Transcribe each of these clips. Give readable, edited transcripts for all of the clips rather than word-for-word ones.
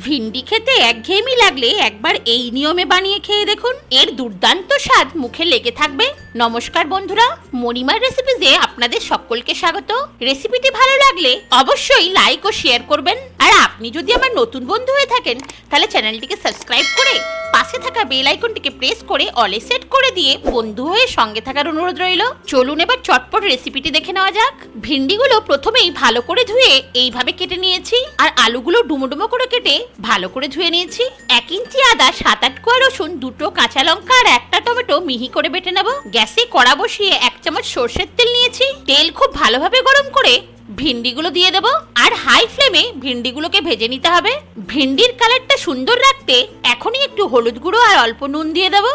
ভিন্ডি খেতে একঘেয়েমি লাগলে একবার এই নিয়মে বানিয়ে খেয়ে দেখুন, এর দুর্দান্ত স্বাদ মুখে লেগে থাকবে। নমস্কার বন্ধুরা, মণিমার রেসিপিজে আপনাদের সকলকে স্বাগত। রেসিপিটি ভালো লাগলে অবশ্যই লাইক ও শেয়ার করবেন। আর আপনি যদি আমার নতুন বন্ধু হয়ে থাকেন তাহলে চ্যানেলটিকে সাবস্ক্রাইব করে পাশে থাকা বেল আইকনটিকে প্রেস করে অলে সেট করে দিয়ে বন্ধু হয়ে সঙ্গে থাকার অনুরোধ রইল। চলুন এবার চটপট রেসিপিটি দেখে নেওয়া যাক। ভিন্ডিগুলো প্রথমেই ভালো করে ধুয়ে এইভাবে কেটে নিয়েছি, আর আলুগুলো ডুমো ডুমো করে কেটে ভালো করে ধুয়ে নিয়েছি। 1 ইঞ্চি আদা, 7-8 কোয়া রসুন, 2টো কাঁচা লঙ্কা আর 1টা টমেটো মিহি করে বেটে নেব। গ্যাসে কড়া বসিয়ে 1 চামচ সরষের তেল নিয়েছি। তেল খুব ভালোভাবে গরম করে ভিন্ডিগুলো দিয়ে দেব, আর হাই ফ্লেমে ভিন্ডিগুলোকে ভেজে নিতে হবে। ভিন্ডির কালারটা সুন্দর রাখতে এখনই একটু হলুদ গুঁড়ো আর অল্প নুন দিয়ে দেব।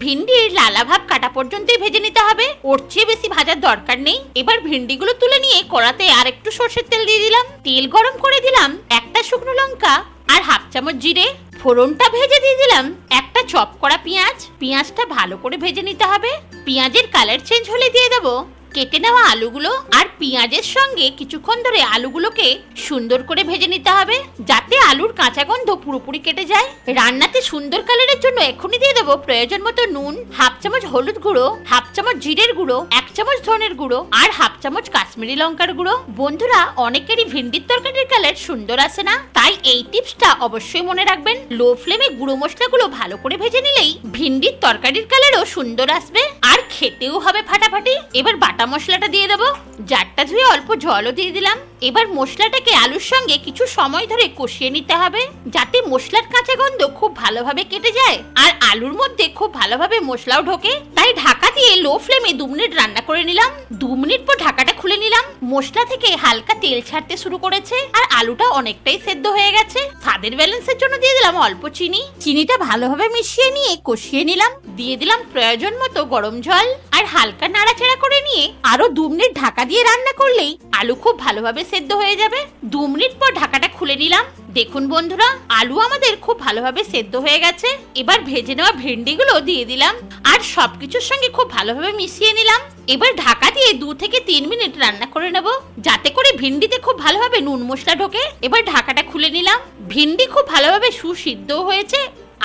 ভিন্ডির লালা ভাব কাটা পর্যন্তই ভেজে নিতে হবে, ওর চেয়ে বেশি ভাজার দরকার নেই। এবার ভিন্ডিগুলো তুলে নিয়ে কড়াতে আর একটু সরষের তেল দিয়ে দিলাম। তেল গরম করে দিলাম 1টা শুকনো লঙ্কা আর 1/2 চামচ জিরে। ফোড়নটা ভেজে দিয়ে দিলাম 1টা চপ করা পেঁয়াজ। পেঁয়াজটা ভালো করে ভেজে নিতে হবে। পেঁয়াজের কালার চেঞ্জ হলে দিয়ে দেবো কেটে নেওয়া আলুগুলো, আর পেঁয়াজের সঙ্গে কিছুক্ষণ ধরে আলুগুলোকে সুন্দর করে ভেজে নিতে হবে যাতে আলুর কাঁচা গন্ধ পুরোপুরি কেটে যায়। রান্নাতে সুন্দর কালারের জন্য এখনই দিয়ে দেবো প্রয়োজন মতো নুন, 1/2 চামচ হলুদ গুঁড়ো, 1/2 চামচ জিরের গুঁড়ো, 1 চামচ ধনের গুঁড়ো আর 1/2 চামচ কাশ্মীরি লঙ্কার গুঁড়ো। বন্ধুরা, অনেকেরই ভিন্ডির তরকারির কালার সুন্দর আসে না, তাই এই টিপসটা অবশ্যই মনে রাখবেন। লো ফ্লেমে গুঁড়ো মশলাগুলো ভালো করে ভেজে নিলেই ভিন্ডির তরকারির কালারও সুন্দর আসবে আর খেতেও হবে ফাটাফাটি। এবার বাটা মশলাটা দিয়ে দেবো, জারটা ধুয়ে অল্প জলও দিয়ে দিলাম। এবার মশলাটাকে আলুর সঙ্গে কিছু সময় ধরে কষিয়ে নিতে হবে যাতে মশলার কাঁচা গন্ধ খুব ভালোভাবে কেটে যায় আর আলুর মধ্যে খুব ভালোভাবে মশলাও ঢোকে। তাই ঢাকা দিয়ে লো ফ্লেমে 2 মিনিট রান্না করে নিলাম। 2 মিনিট পর ঢাকাটা খুলে নিলাম। মশলা থেকে হালকা তেল ছাড়তে শুরু করেছে আর আলুটা অনেকটাই সেদ্ধ হয়ে গেছে। স্বাদের ব্যালেন্সের জন্য দিয়ে দিলাম অল্প চিনি। চিনিটা ভালোভাবে মিশিয়ে নিয়ে কষিয়ে নিলাম। দিয়ে দিলাম প্রয়োজন মতো গরম জল আর হালকা নাড়াচাড়া করে নিয়ে আরো 2 মিনিট ঢাকা দিয়ে রান্না করলেই আলু খুব ভালোভাবে সেদ্ধ হয়ে যাবে। 2 মিনিট পর ঢাকাটা খুলে নিলাম। দেখুন বন্ধুরা, আলু আমাদের খুব ভালোভাবে সেদ্ধ হয়ে গেছে। এবার ভেজে নেওয়া ভেন্ডিগুলো দিয়ে দিলাম আর সবকিছুর সঙ্গে খুব ভালোভাবে মিশিয়ে নিলাম। এবার ঢাকা দিয়ে 2 থেকে 3 মিনিট রান্না করে নেব যাতে করে ভিন্ডিতে খুব ভালোভাবে নুন মশলা ঢোকে। এবার ঢাকাটা খুলে নিলাম। ভিন্ডি খুব ভালোভাবে সুসিদ্ধ হয়েছে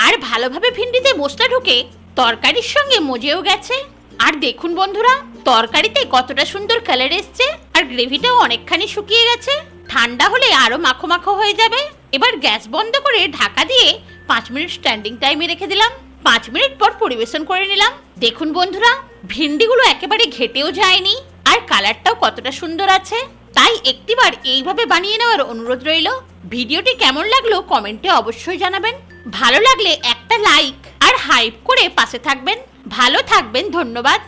আর ভালোভাবে ভিন্ডিতে মশলা ঢোকে তরকারির সঙ্গে মজেও গেছে। আর দেখুন বন্ধুরা, তরকারিতে কতটা সুন্দর কালার এসছে আর গ্রেভিটাও অনেকখানি শুকিয়ে গেছে। ঠান্ডা হলে আরো মাখো মাখো হয়ে যাবে। এবার গ্যাস বন্ধ করে ঢাকা দিয়ে 5 মিনিট স্ট্যান্ডিং টাইমে রেখে দিলাম। 5 মিনিট পর পরিবেশন করে নিলাম। দেখুন বন্ধুরা, ভিন্ডিগুলো একেবারে ঘেটেও যায়নি আর কালারটাও কতটা সুন্দর আছে। তাই একটিবার এইভাবে বানিয়ে নেওয়ার অনুরোধ রইল। ভিডিওটি কেমন লাগলো কমেন্টে অবশ্যই জানাবেন। ভালো লাগলে একটা লাইক আর হাইপ করে পাশে থাকবেন। ভালো থাকবেন, ধন্যবাদ।